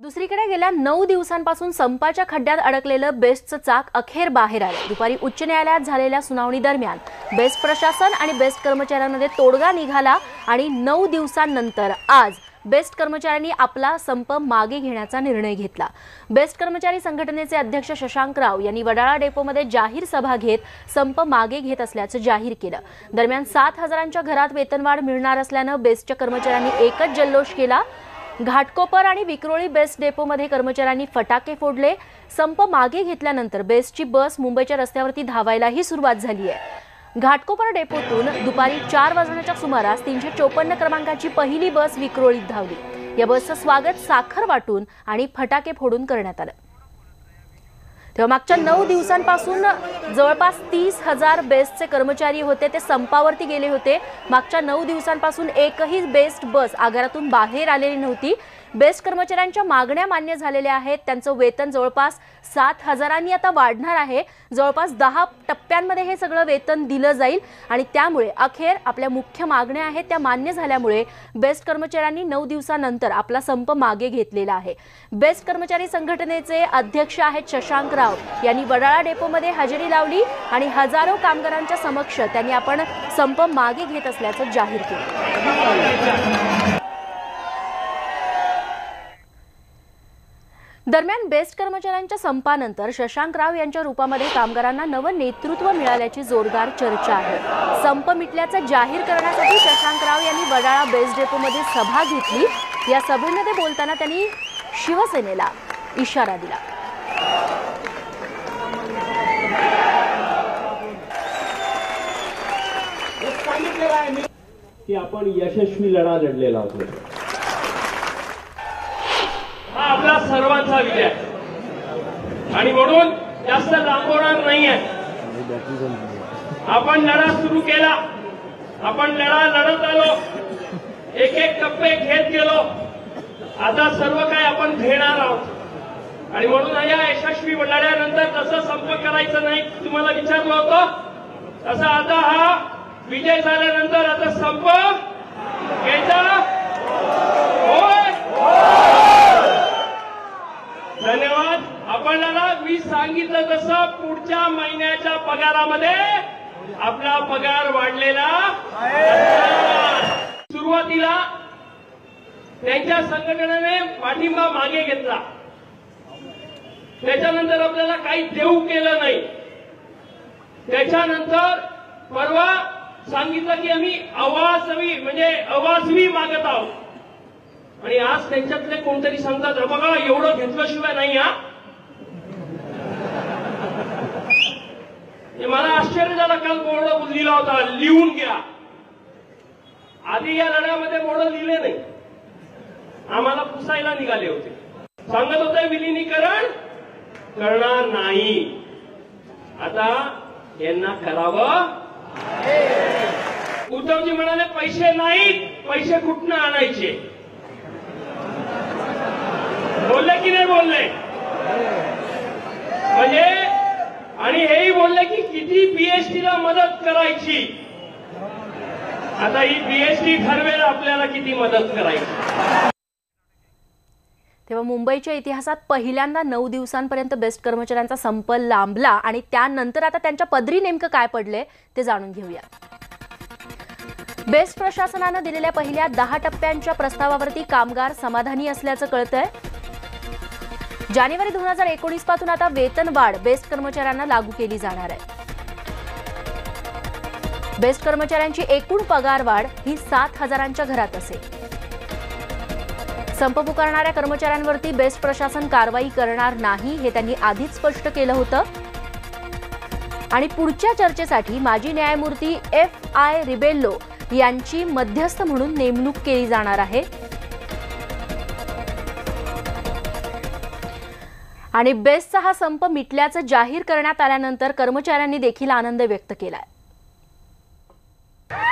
दुसरीकडे गेल्या 9 दिवसांपासून संपाच्या खड्ड्यात अडकलेलं बेस्टचं चाक अखेर बाहेर आलं। दुपारी उच्च न्यायालयात झालेल्या सुनावणी दरम्यान बेस्ट प्रशासन आणि बेस्ट कर्मचाऱ्यांमध्ये तोडगा निघाला आणि 9 दिवसांनंतर आज बेस्ट कर्मचाऱ्यांनी आपला संप मागे घेण्याचा निर्णय घेतला। बेस्ट कर्मचारी संघटनेचे अध्यक्ष शशांक राव यांनी वडाळा डेपोमध्ये जाहीर सभा घेत संप मागे घेत असल्याचं जाहीर केलं। दरम्यान 7,000च्या घरात वेतनवाढ मिळणार असल्यानं बेस्टच्या कर्मचाऱ्यांनी एकच जल्लोष केला। घाटकोपर आणि विक्रोळी बेस्ट डेपोमध्ये कर्मचाऱ्यांनी फटाके फोडले। संप मागे घेतल्यानंतर बेस्टची बस मुंबईच्या रस्त्यावरती धावायलाही सुरुवात झाली आहे। घाटकोपर डेपोतून दुपारी 4 वाजण्याच्या सुमारास 354 क्रमांकाची पहिली बस विक्रोळीत धावली। या बसचं स्वागत साखर वाटून आणि फटाके फोडून करण्यात आलं। तेव्हा मागच्या 9 दिवसांपासून जवळपास 30,000 बेस्टचे कर्मचारी होते ते संपावरती गेले होते। मागच्या 9 दिवसांपासून एकही बेस्ट बस आगारातून बाहेर आलेली नव्हती। बेस्ट कर्मचाऱ्यांच्या मागण्या मान्य झालेल्या आहेत। त्यांचं वेतन जवळपास 7,000नी आता वाढणार आहे। जवळपास 10 टप्प्यांमध्ये हे सगळं वेतन दिलं जाईल आणि त्यामुळे अखेर आपल्या मुख्य मागण्या आहेत त्या मान्य झाल्यामुळे बेस्ट कर्मचाऱ्यांनी 9 दिवसानंतर आपला संप मागे घेतलेला आहे। बेस्ट कर्मचारी संघटनेचे अध्यक्ष आहेत शशांक राव यांनी वडाळा डेपोमध्ये हजेरी लावली आणि हजारो कामगारांच्या समक्ष त्यांनी आपण संप मागे घेत असल्याचं जाहीर केलं। दरम्यान बेस्ट कर्मचाऱ्यांच्या संपानंतर शशांक राव यांच्या रूपामध्ये कामगारांना नवं नेतृत्व मिळाल्याची जोरदार चर्चा आहे। संप मिटल्याचं जाहीर करण्यासाठी शशांक राव यांनी वडाळा बेस्ट डेपोमध्ये सभा घेतली। या सभेमध्ये बोलताना त्यांनी शिवसेनेला इशारा दिला। की आपण यशस्वी लढा लढलेला होतो। हा आपला सर्वांचा विजय आणि म्हणून जास्त लांबवणार नाहीये। आपण लढा सुरू केला, आपण लढा लढत आलो, एक एक टप्पे घेत गेलो। आता सर्व काय आपण घेणार आहोत आणि म्हणून या यशस्वी लढ्यानंतर जसं संप करायचं नाही तुम्हाला विचारलं होतं तसं आता हा विजय झाल्यानंतर आता संप घ्यायचा होय। धन्यवाद। आपल्याला मी सांगितलं तसं पुढच्या महिन्याच्या पगारामध्ये आपला पगार वाढलेला सुरुवातीला त्यांच्या संघटनेने पाठिंबा मागे घेतला, त्याच्यानंतर आपल्याला काही देऊ केलं नाही। त्याच्यानंतर परवा सांगितलं की आम्ही अवाजवी मागत आहोत आणि आज त्यांच्यातले कोणतरी सांगतात बघा एवढं घेतल्याशिवाय नाही। हा मला आश्चर्य झालं, काल बोर्ड लिहिला होता लिहून घ्या। आधी या लढ्यामध्ये बोर्ड लिहिले नाही, आम्हाला पुसायला निघाले होते। सांगत होते विलिनीकरण करणार नाही, आता यांना करावं। उद्धवजी म्हणाले पैसे नाहीत, पैसे कुठनं आणायचे? बोलले की नाही बोलले? म्हणजे आणि हेही बोलले की किती बीएसटीला मदत करायची। आता ही बीएसटी ठरवेल आपल्याला किती मदत करायची। तेव्हा मुंबईच्या इतिहासात पहिल्यांदा 9 दिवसांपर्यंत बेस्ट कर्मचाऱ्यांचा संप लांबला आणि त्यानंतर आता त्यांच्या पदरी नेमकं काय पडले ते जाणून घेऊया। बेस्ट प्रशासनानं दिलेल्या पहिल्या 10 टप्प्यांच्या प्रस्तावावरती कामगार समाधानी असल्याचं कळतंय। जानेवारी 2019 पासून आता वेतनवाढ बेस्ट कर्मचाऱ्यांना लागू केली जाणार आहे। बेस्ट कर्मचाऱ्यांची एकूण पगारवाढ ही 7,000च्या घरात असेल। संप पुकारणाऱ्या कर्मचाऱ्यांवरती बेस्ट प्रशासन कारवाई करणार नाही हे त्यांनी आधीच स्पष्ट केलं होतं आणि पुढच्या चर्चेसाठी माजी न्यायमूर्ती FI रिबेल्लो यांची मध्यस्थ म्हणून नेमणूक केली जाणार आहे आणि बेस्टचा हा संप मिटल्याचं जाहीर करण्यात आल्यानंतर कर्मचाऱ्यांनी देखील आनंद व्यक्त केलाय।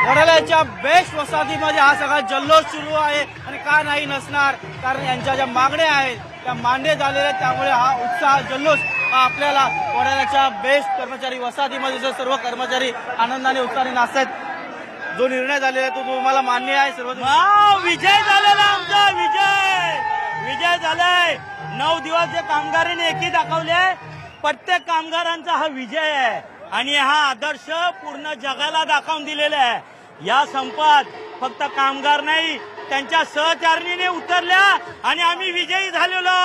वडाळ्याच्या बेस्ट वसाहतीमध्ये हा सगळा जल्लोष सुरू आहे आणि का नाही नसणार, कारण यांच्या ज्या मागण्या आहेत त्या मान्य झालेल्या आहेत। त्यामुळे हा उत्साह जल्लोष आपल्याला वडाळ्याच्या बेस्ट कर्मचारी वसाहतीमध्ये सर्व कर्मचारी आनंदाने उत्साहाने नाचतात। जो निर्णय झालेला तो तुम्हाला मान्य आहे? सर्व विजय झालेला आमचा विजय। विजय झालाय। 9 दिवस जे कामगारांनी एकी दाखवले, प्रत्येक कामगारांचा हा विजय आहे आणि हा आदर्श पूर्ण जगाला दाखवून दिलेला आहे। या संपात फक्त कामगार नाही, त्यांच्या सहचारणीने उतरल्या आणि आम्ही विजयी झालेलो।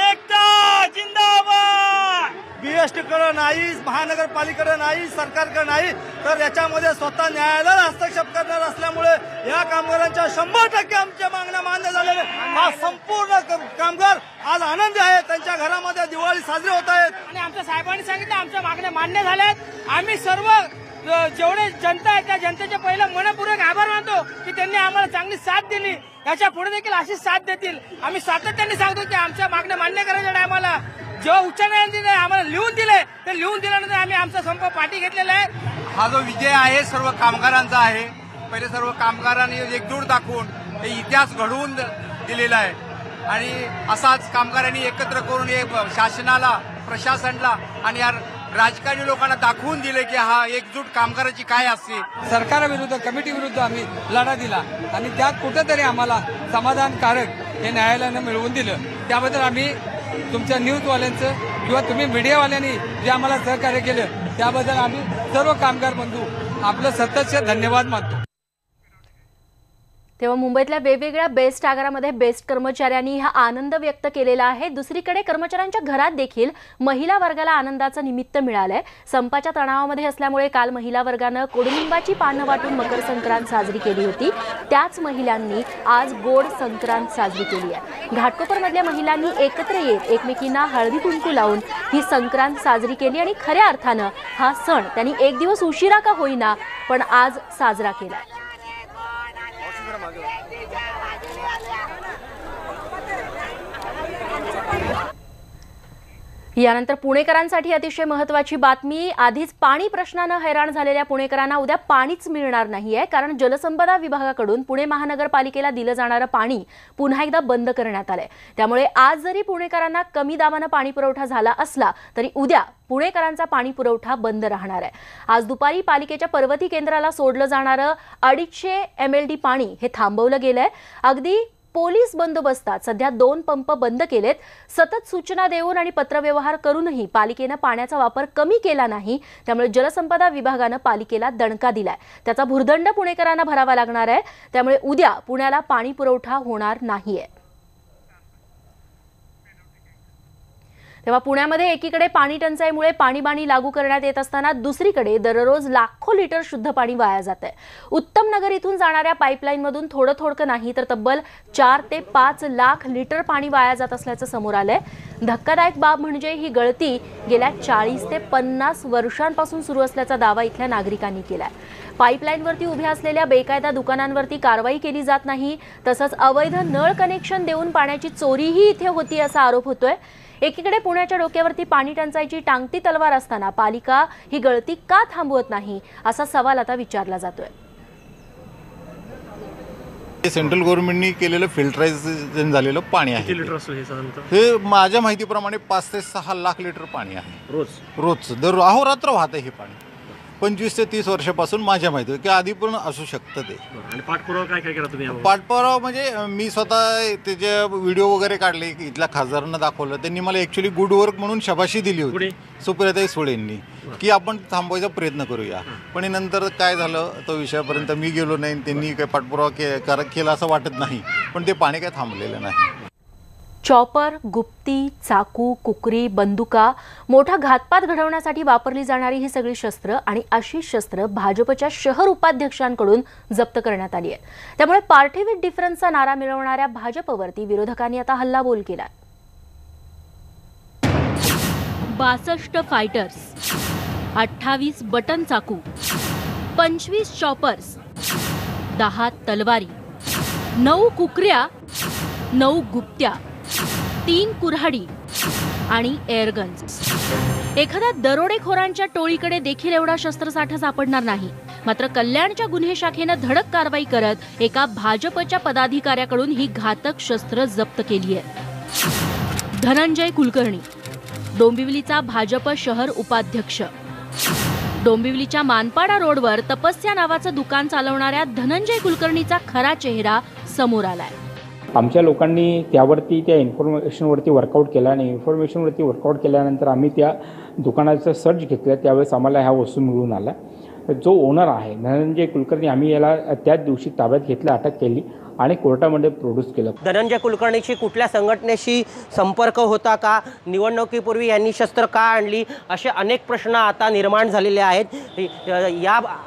एकता जिंदाबाद। बीएसटीकडे नाही, महानगरपालिकेकडे नाही, सरकारकडे नाही, तर याच्यामध्ये स्वतः न्यायालयाला हस्तक्षेप करणार असल्यामुळे या कामगारांच्या 100% आमच्या मागण्या मान्य झालेल्या। हा संपूर्ण कामगार आज आनंदी आहे, त्यांच्या घरामध्ये दिवाळी साजरी होत आहेत आणि आमच्या साहेबांनी सांगितलं आमच्या मागण्या मान्य झाल्यात। आम्ही सर्व जेवढे जनता आहे त्या जनतेचे पहिलं मनपूर्वक आभार मानतो की त्यांनी आम्हाला चांगली साथ दिली, याच्या पुढे देखील अशीच साथ देतील। आम्ही सातत्याने सांगतो की आमच्या मागण्या मान्य करायच्या टायमाला जेव्हा उच्च न्यायालयाने आम्हाला लिहून दिले, ते लिहून दिल्यानंतर आम्ही आमचा संप पाठी घेतलेला आहे। हा जो विजय आहे सर्व कामगारांचा आहे। पहिले सर्व कामगारांनी एकजूट दाखवून हे इतिहास घडवून दिलेला आहे आणि असाच कामगारांनी एकत्र करून हे शासनाला, प्रशासनाला आणि या राजकारणी लोकांना दाखवून दिले की हा एकजूट कामगाराची काय असते। सरकारविरुद्ध, कमिटी विरुद्ध आम्ही लढा दिला आणि त्यात कुठेतरी आम्हाला समाधानकारक हे न्यायालयानं मिळवून दिलं। त्याबद्दल आम्ही तुमच्या न्यूजवाल्यांचं किंवा तुम्ही मीडियावाल्यांनी जे आम्हाला सहकार्य केलं त्याबद्दल आम्ही सर्व कामगार बंधू आपलं सततचे धन्यवाद मानतो। तेव्हा मुंबईतल्या वेगवेगळ्या बेस्ट आगारामध्ये बेस्ट कर्मचाऱ्यांनी हा आनंद व्यक्त केलेला आहे। दुसरीकडे कर्मचाऱ्यांच्या घरात देखील महिला वर्गाला आनंदाचं निमित्त मिळालंय। संपाच्या तणावामध्ये असल्यामुळे काल महिला वर्गानं कडुलिंबाची पानं वाटून मकर संक्रांत साजरी केली होती। त्याच महिलांनी आज गोड संक्रांत साजरी केली आहे। घाटकोपरमधल्या महिलांनी एकत्र येत एकमेकींना हळदी कुंकू लावून ही संक्रांत साजरी केली आणि खऱ्या अर्थानं हा सण त्यांनी एक दिवस उशिरा का होईना पण आज साजरा केला। यानंतर पुणेकरांसाठी अतिशय महत्त्वाची बातमी। आधीच पाणी प्रश्नानं हैराण झालेल्या पुणेकरांना उद्या पाणीच मिळणार नाहीये, कारण जलसंपदा विभागाकडून पुणे महानगरपालिकेला दिलं जाणारं पाणी पुन्हा एकदा बंद करण्यात आलंय। त्यामुळे आज जरी पुणेकरांना कमी दाबानं पाणी पुरवठा झाला असला तरी उद्या पुणेकरांचा पाणी पुरवठा बंद राहणार आहे। आज दुपारी पालिकेच्या पर्वती केंद्राला सोडलं जाणारं 250 MLD पाणी हे थांबवलं गेलंय। अगदी पोलीस बंदोबस्तात सध्या 2 पंप बंद केलेत। सतत सूचना देऊन आणि पत्रव्यवहार करूनही पालिकेनं पाण्याचा वापर कमी केला नाही, त्यामुळे जलसंपदा विभागानं पालिकेला दणका दिलाय। त्याचा भुर्दंड पुणेकरांना भरावा लागणार आहे। त्यामुळे उद्या पुण्याला पाणी पुरवठा होणार नाहीये। तेव्हा पुण्यामध्ये एकीकडे पाणी टंचाईमुळे पाणीबाणी लागू करण्यात येत असताना दुसरीकडे दररोज लाखो लिटर शुद्ध पाणी वाया जात आहे। उत्तम नगर इथून जाणाऱ्या पाईपलाईनमधून थोडं नाही तर तब्बल 4 ते 5 लाख लिटर पाणी वाया जात असल्याचं समोर आलंय। धक्कादायक बाब म्हणजे ही गळती गेल्या 40 ते 50 वर्षांपासून सुरू असल्याचा दावा इथल्या नागरिकांनी केलाय। पाईपलाईनवरती उभ्या असलेल्या बेकायदा दुकानांवरती कारवाई केली जात नाही, तसंच अवैध नळ कनेक्शन देऊन पाण्याची चोरीही इथे होती असा आरोप होतोय। एकीकडे पुण्याच्या डोक्यावरती पाणी टंचाईची टांगती तलवार असताना पालिका ही गळती का थांबवत नाही असा सवाल आता विचारला जातोय। सेंट्रल गव्हर्नमेंटनी केलेलं फिल्टरायझेशन झालेलं पाणी आहे। किती लिटर असेल हे साधारणतः? हे माझ्या माहितीप्रमाणे 5 ते 6 लाख लिटर पाणी आहे रोज दर अहोरात्र वाहत आहे हे पाणी। 25 ते 30 वर्षापासून माझ्या माहिती की आधी पण असू शकतं ते। आणि पाठपुरावा काय केला तुम्ही? पाठपुरावा म्हणजे मी स्वतः त्याचे व्हिडिओ वगैरे काढले, इथल्या खासदारांना दाखवलं, त्यांनी मला ॲक्च्युली गुड वर्क म्हणून शाबाशी दिली होती सुप्रियाताई सुळेंनी की आपण थांबवायचा प्रयत्न करूया। पण नंतर काय झालं तो विषयापर्यंत मी गेलो नाही, त्यांनी काही पाठपुरावा केला असं वाटत नाही, पण ते पाणी काय थांबलेलं नाही। चॉपर, गुप्ती, चाकू, कुकरी, बंदुका, मोठा घातपात घडवण्यासाठी वापरली जाणारी ही सगळी शस्त्र आणि अशी शस्त्र भाजपच्या शहर उपाध्यक्षांकडून जप्त करण्यात आली आहेत। त्यामुळे पार्टी विथ डिफरन्सचा नारा मिळवणाऱ्या भाजपवरती विरोधकांनी आता हल्लाबोल केला। 62 फायटर्स, 28 बटन चाकू, 25 चॉपर्स, 10 तलवारी, 9 कुकऱ्या, 9 गुप्त्या, 3 कुऱ्हाडी आणि एअरगन्स। एखाद्या दरोडेखोरांच्या टोळीकडे देखील एवढा शस्त्रसाठा सापडणार नाही। मात्र कल्याणच्या गुन्हे शाखेनं धडक कारवाई करत एका भाजपच्या पदाधिकाऱ्याकडून ही घातक शस्त्र जप्त केली आहे। धनंजय कुलकर्णी, डोंबिवलीचा भाजप शहर उपाध्यक्ष। डोंबिवलीच्या मानपाडा रोडवर तपस्या नावाचं दुकान चालवणाऱ्या धनंजय कुलकर्णीचा खरा चेहरा समोर आलाय। आमच्या लोकांनी त्यावरती त्या इन्फॉर्मेशनवरती वर्कआउट केला आणि इन्फॉर्मेशनवरती वर्कआउट केल्यानंतर आम्ही त्या दुकानाचं सर्च घेतलं. त्यावेळेस आम्हाला ह्या वस्तू मिळून आला. जो ओनर आहे धनंजय कुलकर्णी, आम्ही याला त्याच दिवशी ताब्यात घेतलं, अटक केली आणि कोर्टामध्ये प्रोड्यूस केलं. धनंजय कुलकर्णीशी कुठल्या संघटनेशी संपर्क होता का, निवडणुकीपूर्वी यांनी शस्त्र का आणली, असे अनेक प्रश्न आता निर्माण झालेले आहेत.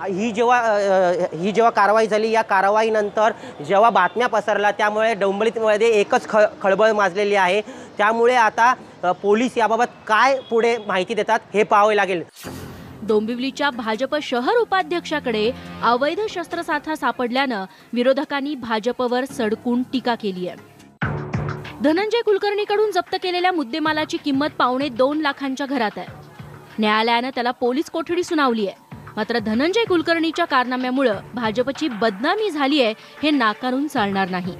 ही जेव्हा कारवाई झाली, या कारवाईनंतर जेव्हा बातम्या पसरल्या त्यामुळे डोंबिवलीमध्ये एकच खळबळ माजलेली आहे. त्यामुळे आता पोलीस याबाबत काय पुढे माहिती देतात हे पाहावे लागेल. डोंबिवलीच्या भाजप शहर उपाध्यक्षाकडे अवैध शस्त्रसाठा सापडल्यानं विरोधकांनी भाजपवर सडकून टीका केली आहे. धनंजय कुलकर्णीकडून जप्त केलेल्या मुद्देमालाची किंमत 2.25 लाखांच्या घरात आहे. न्यायालयानं त्याला पोलीस कोठडी सुनावली आहे. मात्र धनंजय कुलकर्णीच्या कारनाम्यामुळे भाजपची बदनामी झाली आहे हे नाकारून चालणार नाही.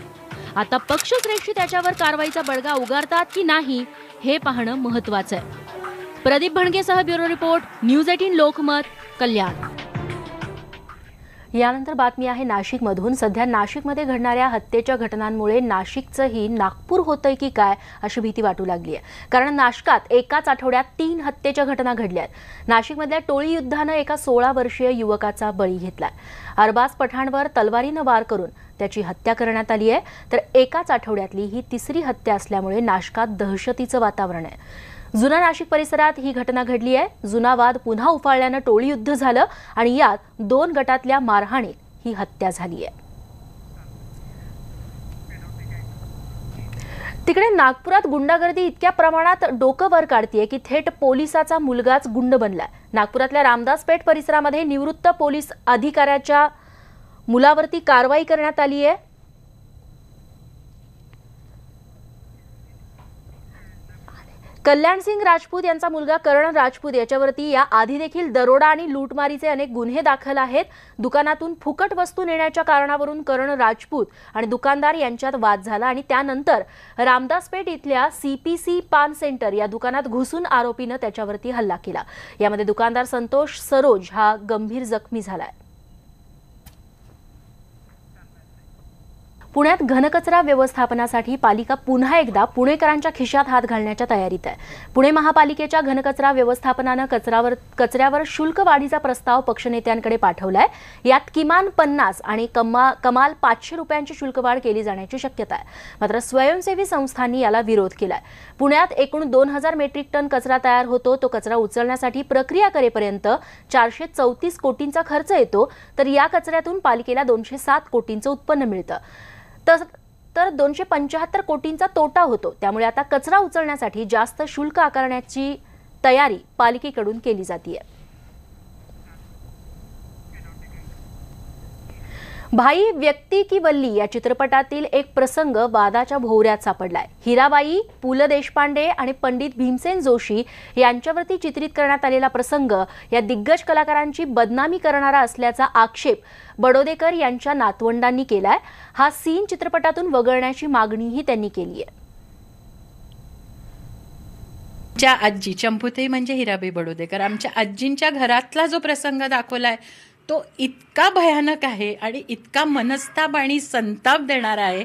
आता पक्षश्रेष्ठी त्याच्यावर कारवाईचा बडगा उगारतात की नाही हे पाहणं महत्त्वाचं आहे. प्रदीप भणगेसह bureau report, news 18 Lokmat, Kalyan. यानंतर बातमी आहे नाशिकमधून. सध्या नाशिकमध्ये घडणाऱ्या हत्येच्या घटनांमुळे नाशिकचंही नागपूर होतंय की काय अशी भीती वाटू लागली आहे. कारण नाशिकात एकाच आठवड्यात 3 हत्येच्या घटना घडल्या आहेत. नाशिकमधल्या टोळी युद्धानं एका 16 वर्षीय युवकाचा बळी घेतलाय. अरबाज पठाणवर तलवारीनं वार करून त्याची हत्या करण्यात आली आहे. तर एकाच आठवड्यातली ही 3री हत्या असल्यामुळे नाशिकात दहशतीचं वातावरण आहे. जुना नाशिक परिसरात ही घटना घडली आहे. जुना वाद पुन्हा उफाळल्यानं टोळी युद्ध झालं आणि यात 2 गटातल्या मारहाणीत ही हत्या झाली आहे. तिकडे नागपुरात गुंडागर्दी इतक्या प्रमाणात डोकं वर काढतीये की थेट पोलिसाचा मुलगाच गुंड बनलाय. नागपुरातल्या रामदास पेठ परिसरामध्ये निवृत्त पोलीस अधिकाऱ्याच्या मुलावरती कारवाई करण्यात आली आहे. कल्याणसिंग राजपूत यांचा मुलगा करण राजपूत याच्यावरती या आधी देखील दरोडा आणि लूटमारीचे अनेक गुन्हे दाखल आहेत. दुकानातून फुकट वस्तू नेण्याच्या कारणावरून करण राजपूत आणि दुकानदार यांच्यात वाद झाला आणि त्यानंतर रामदासपेठ इथल्या CPC पान सेंटर या दुकानात घुसून आरोपीनं त्याच्यावरती हल्ला केला. यामध्ये दुकानदार संतोष सरोज हा गंभीर जखमी झालाय. पुण्यात घनकचरा व्यवस्थापनासाठी पालिका पुन्हा एकदा पुणेकरांच्या खिशात हात घालण्याच्या तयारीत आहे. पुणे महापालिकेच्या घनकचरा व्यवस्थापनानं कचऱ्यावर शुल्क वाढीचा प्रस्ताव पक्षनेत्यांकडे पाठवलाय. यात किमान 50 आणि कमाल 500 रुपयांची शुल्क वाढ केली जाण्याची शक्यता आहे. मात्र स्वयंसेवी संस्थांनी याला विरोध केलाय. पुण्यात एकूण 2000 मेट्रिक टन कचरा तयार होतो. तो कचरा उचलण्यासाठी प्रक्रिया करेपर्यंत 434 कोटींचा खर्च येतो. तर या कचऱ्यातून पालिकेला 207 कोटींचं उत्पन्न मिळतं. तर 275 कोटींचा तोटा होतो. त्यामुळे आता कचरा उचलण्यासाठी जास्त शुल्क आकारण्याची तयारी पालिकेकडून केली जाते. भाई व्यक्ती की वल्ली या चित्रपटातील एक प्रसंग वादाच्या भोवऱ्यात सापडलाय. हिराबाई, पु ल देशपांडे आणि पंडित भीमसेन जोशी यांच्यावरती चित्रित करण्यात आलेला प्रसंग या दिग्गज कलाकारांची बदनामी करणारा असल्याचा आक्षेप बडोदेकर यांच्या नातवंडांनी केलाय. हा सीन चित्रपटातून वगळण्याची मागणीही त्यांनी केली आहे. आमच्या आजी चंपुताई म्हणजे हिराबाई बडोदेकर, आमच्या आजींच्या घरातला जो प्रसंग दाखवलाय तो इतका भयानक आहे आणि इतका मनस्ताप आणि संताप देणारा आहे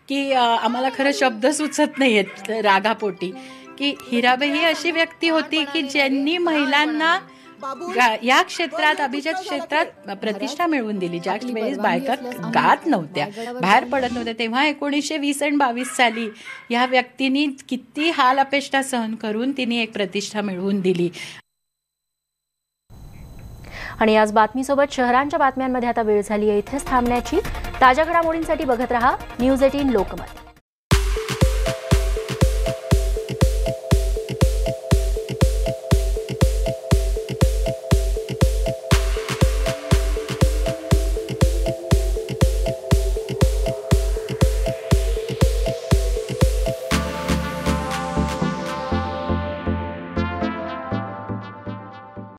की आम्हाला खरं शब्द सुचत नाहीयेत रागापोटी. की हिराबाई ही अशी व्यक्ती होती की ज्यांनी महिलांना या क्षेत्रात, अभिजात क्षेत्रात प्रतिष्ठा मिळवून दिली. ज्या वेळेस बायका गात नव्हत्या, बाहेर पडत नव्हत्या, तेव्हा 1920 आणि 22 साली या व्यक्तींनी किती हाल अपेष्टा सहन करून तिने एक प्रतिष्ठा मिळवून दिली. आणि आज बातमीसोबत शहरांच्या बातम्यांमध्ये आता वेळ झाली आहे इथेच थांबण्याची. ताज्या घडामोडींसाठी बघत रहा न्यूज 18 लोकमत.